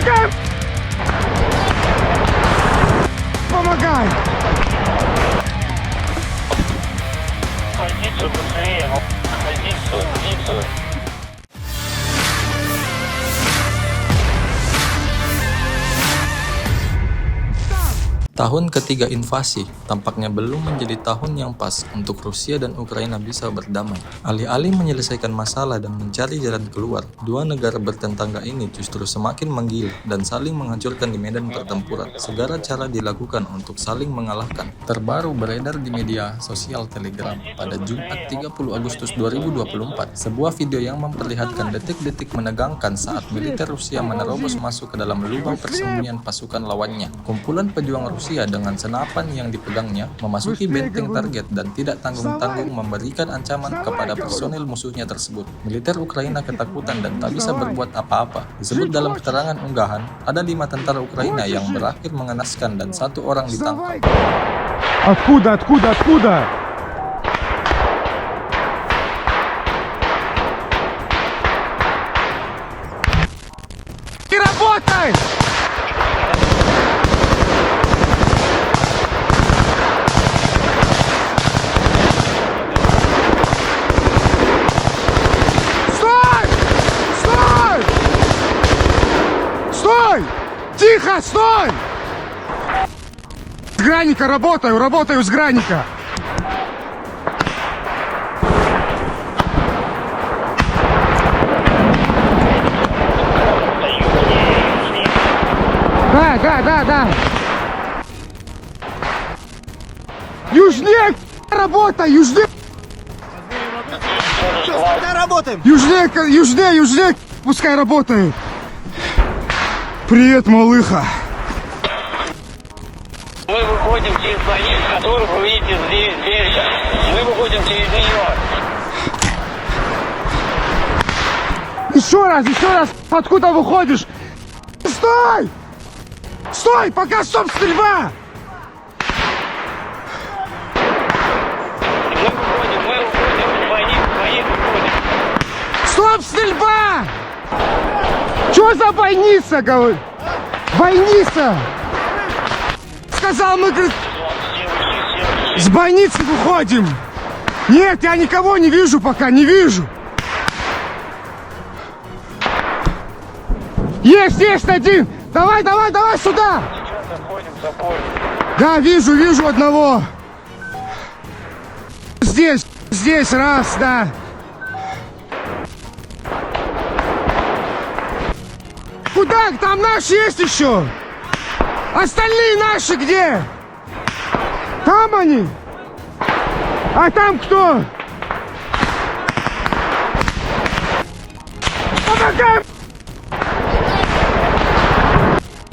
Помогай! Помогай! Позицию быстрее, позицию. Tahun ketiga invasi tampaknya belum menjadi tahun yang pas untuk Rusia dan Ukraina bisa berdamai. Alih-alih menyelesaikan masalah dan mencari jalan keluar, dua negara bertetangga ini justru semakin menggila dan saling menghancurkan di medan pertempuran. Segala cara dilakukan untuk saling mengalahkan. Terbaru beredar di media sosial Telegram pada Jumat 30 Agustus 2024, sebuah video yang memperlihatkan detik-detik menegangkan saat militer Rusia menerobos masuk ke dalam lubang persembunyian pasukan lawannya. Kumpulan pejuang Rusia dengan senapan yang dipegangnya memasuki benteng target dan tidak tanggung-tanggung memberikan ancaman kepada personil musuhnya tersebut. Militer Ukraina ketakutan dan tak bisa berbuat apa-apa. Disebut dalam keterangan unggahan, ada 5 tentara Ukraina yang berakhir mengenaskan dan 1 orang ditangkap. Откуда? Не работай! Тихо, стой! С граника работаю с граника. Да. Южнее работай, южнее. Южнее, пускай работает. Привет, малыха. Мы выходим через позицию, которую вы видите здесь. Мы выходим через нее. Еще раз. Откуда выходишь? Стой, пока стоп стрельба. Мы выходим. Стоп стрельба. Что за бойница, говорю? Бойница! Сказал, мы, говорит, с бойницы выходим. Нет, я никого не вижу пока, не вижу. Есть один! Давай сюда! Да, вижу одного. Здесь, раз, да. Куда? Там наши есть еще. Остальные наши где? Там они. А там кто?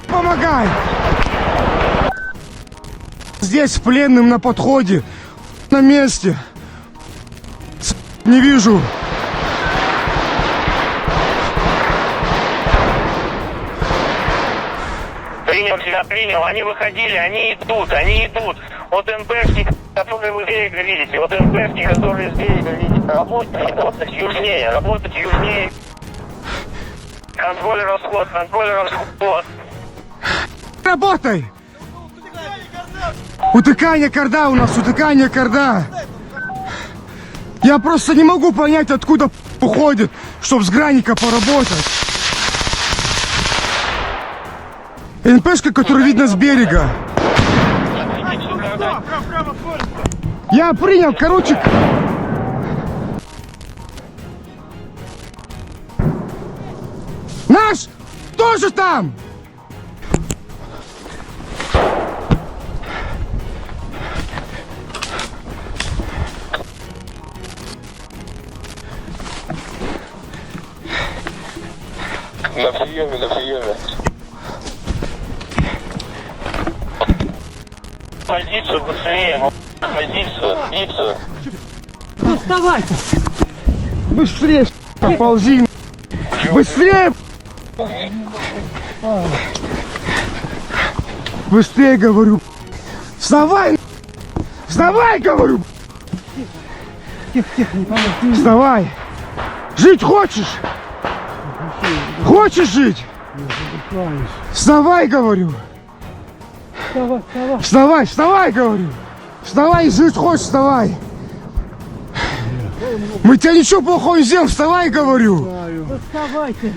Помогай. Здесь пленным на подходе. На месте. Не вижу. Принял, они выходили, они идут. Вот НПшки, которые вы здесь видите, вот НПшки, которые здесь видите, работать южнее. Контроль расход. Работай! Утыкание корда у нас, Я просто не могу понять, откуда уходит, чтоб с граника поработать. НПшка, которую видно с берега. Я принял, короче. Наш тоже там. На приеме. Позицию быстрее, позицию. Вставайте! Быстрее, ползи! Быстрее! Быстрее, говорю! Вставай! Вставай, говорю! Тихо, не помогай! Вставай! Жить хочешь? Хочешь жить? Вставай, говорю. Вставай, вставай. Вставай, вставай, говорю. Вставай, жить хочешь, вставай. Мы тебе ничего плохого не сделаем, вставай, говорю. Вставайте.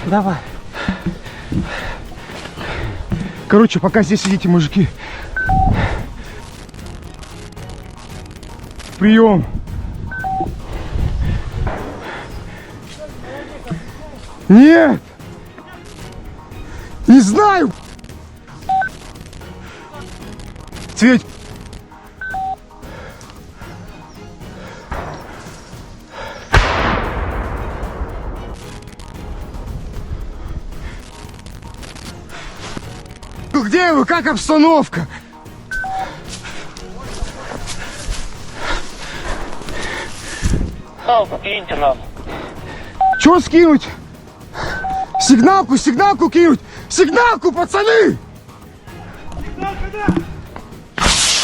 Давай. Короче, пока здесь сидите, мужики. Прием. Нет. Не знаю. Цвет. Где вы? Как обстановка? Палку киньте нам. Чего скинуть? Сигналку, сигналку кинуть! Сигналку, пацаны!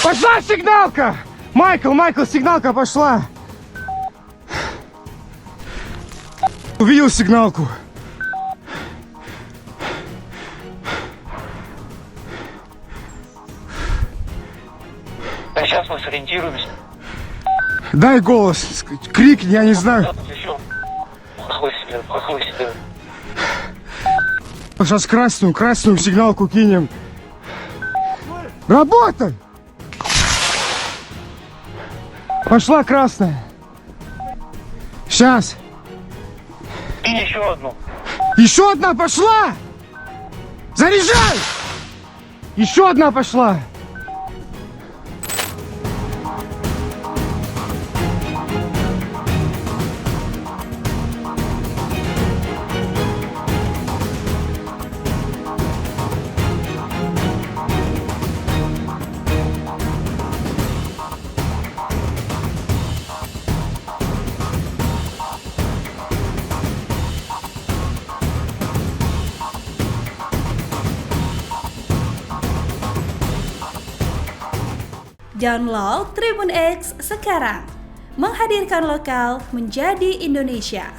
Пошла сигналка! Майкл, сигналка пошла! Увидел сигналку. Да сейчас мы сориентируемся. Дай голос, крикни, я не знаю. Еще. Плохой себе. Сейчас красную сигналку кинем. Работай! Пошла красная. Сейчас. И еще одну. Еще одна пошла! Заряжай! Еще одна пошла! Download Tribun X sekarang, menghadirkan lokal menjadi Indonesia.